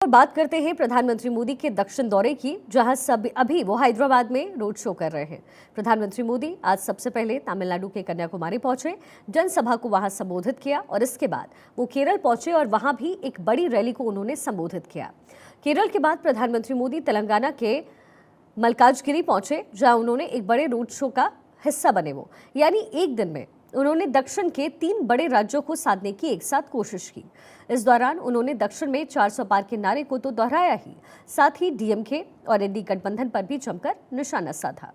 और बात करते हैं प्रधानमंत्री मोदी के दक्षिण दौरे की, जहां अभी वो हैदराबाद में रोड शो कर रहे हैं। प्रधानमंत्री मोदी आज सबसे पहले तमिलनाडु के कन्याकुमारी पहुंचे, जनसभा को वहां संबोधित किया और इसके बाद वो केरल पहुंचे और वहां भी एक बड़ी रैली को उन्होंने संबोधित किया। केरल के बाद प्रधानमंत्री मोदी तेलंगाना के मलकाजगिरी पहुंचे, जहां उन्होंने एक बड़े रोड शो का हिस्सा बने। वो यानी एक दिन में उन्होंने दक्षिण के 3 बड़े राज्यों को साधने की एक साथ कोशिश की। इस दौरान उन्होंने दक्षिण में 400 पार के नारे को तो दोहराया ही, साथ ही डीएमके और एनडीए गठबंधन पर भी जमकर निशाना साधा।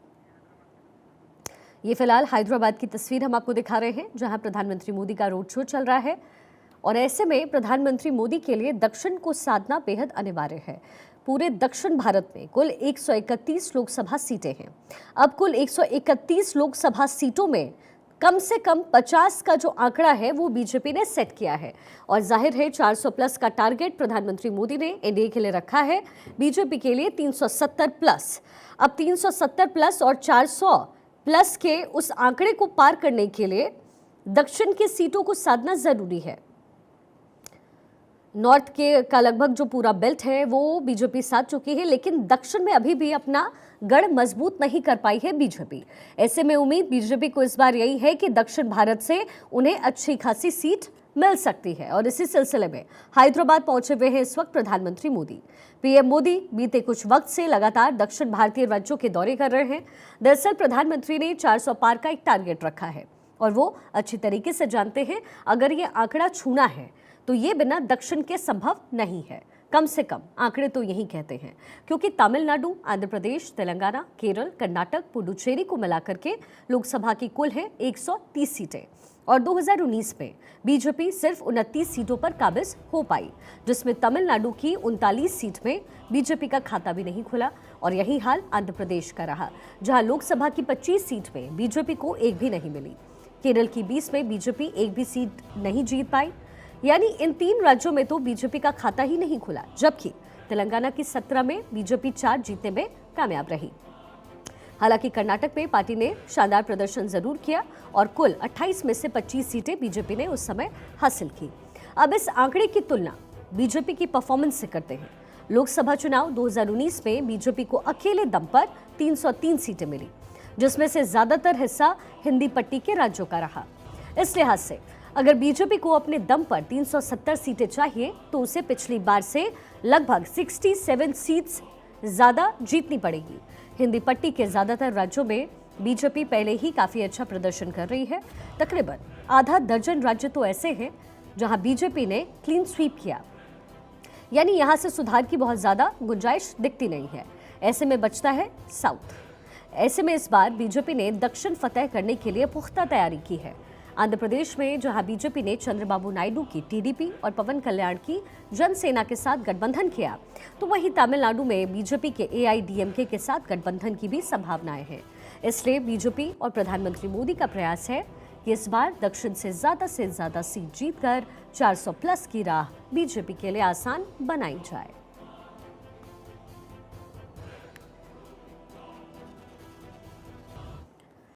ये फिलहाल हैदराबाद की तस्वीर हम आपको दिखा रहे हैं, जहां प्रधानमंत्री मोदी का रोड शो चल रहा है और ऐसे में प्रधानमंत्री मोदी के लिए दक्षिण को साधना बेहद अनिवार्य है। पूरे दक्षिण भारत में कुल 131 लोकसभा सीटें हैं। अब कुल 131 लोकसभा सीटों में कम से कम 50 का जो आंकड़ा है वो बीजेपी ने सेट किया है और जाहिर है 400 प्लस का टारगेट प्रधानमंत्री मोदी ने एनडीए के लिए रखा है, बीजेपी के लिए 370 प्लस। अब 370 प्लस और 400 प्लस के उस आंकड़े को पार करने के लिए दक्षिण की सीटों को साधना जरूरी है। नॉर्थ के का लगभग जो पूरा बेल्ट है वो बीजेपी साध चुकी है, लेकिन दक्षिण में अभी भी अपना गढ़ मजबूत नहीं कर पाई है बीजेपी। ऐसे में उम्मीद बीजेपी को इस बार यही है कि दक्षिण भारत से उन्हें अच्छी खासी सीट मिल सकती है और इसी सिलसिले में हैदराबाद पहुंचे हुए हैं इस वक्त प्रधानमंत्री मोदी। पीएम मोदी बीते कुछ वक्त से लगातार दक्षिण भारतीय राज्यों के दौरे कर रहे हैं। दरअसल प्रधानमंत्री ने 400 पार का एक टारगेट रखा है और वो अच्छी तरीके से जानते हैं अगर ये आंकड़ा छूना है तो ये बिना दक्षिण के संभव नहीं है। कम से कम आंकड़े तो यही कहते हैं, क्योंकि तमिलनाडु, आंध्र प्रदेश, तेलंगाना, केरल, कर्नाटक, पुडुचेरी को मिलाकर के लोकसभा की कुल है 130 सीटें और 2019 में बीजेपी सिर्फ 29 सीटों पर काबिज हो पाई, जिसमें तमिलनाडु की 39 सीट में बीजेपी का खाता भी नहीं खुला और यही हाल आंध्र प्रदेश का रहा, जहां लोकसभा की 25 सीट में बीजेपी को एक भी नहीं मिली। केरल की 20 में बीजेपी एक भी सीट नहीं जीत पाई, यानी इन 3 राज्यों में तो बीजेपी का खाता ही नहीं खुला, जबकि तेलंगाना की 17 में बीजेपी 4 जीतने में कामयाब रही। हालांकि कर्नाटक में पार्टी ने शानदार प्रदर्शन जरूर किया और कुल 28 में से 25 सीटें बीजेपी ने उस समय हासिल की। अब इस आंकड़े की तुलना बीजेपी की परफॉर्मेंस से करते हैं। लोकसभा चुनाव 2019 में बीजेपी को अकेले दम पर 303 सीटें मिली, जिसमें से ज्यादातर हिस्सा हिंदी पट्टी के राज्यों का रहा। इस लिहाज से अगर बीजेपी को अपने दम पर 370 सीटें चाहिए तो उसे पिछली बार से लगभग 67 सीट्स ज्यादा जीतनी पड़ेगी। हिंदी पट्टी के ज्यादातर राज्यों में बीजेपी पहले ही काफी अच्छा प्रदर्शन कर रही है। तकरीबन आधा दर्जन राज्य तो ऐसे हैं जहां बीजेपी ने क्लीन स्वीप किया, यानी यहां से सुधार की बहुत ज्यादा गुंजाइश दिखती नहीं है। ऐसे में बचता है साउथ। ऐसे में इस बार बीजेपी ने दक्षिण फतेह करने के लिए पुख्ता तैयारी की है। आंध्र प्रदेश में जहां बीजेपी ने चंद्रबाबू नायडू की टीडीपी और पवन कल्याण की जनसेना के साथ गठबंधन किया, तो वहीं तमिलनाडु में बीजेपी के एआईडीएमके के साथ गठबंधन की भी संभावनाएं हैं। इसलिए बीजेपी और प्रधानमंत्री मोदी का प्रयास है कि इस बार दक्षिण से ज्यादा सीट जीतकर 400 प्लस की राह बीजेपी के लिए आसान बनाई जाए।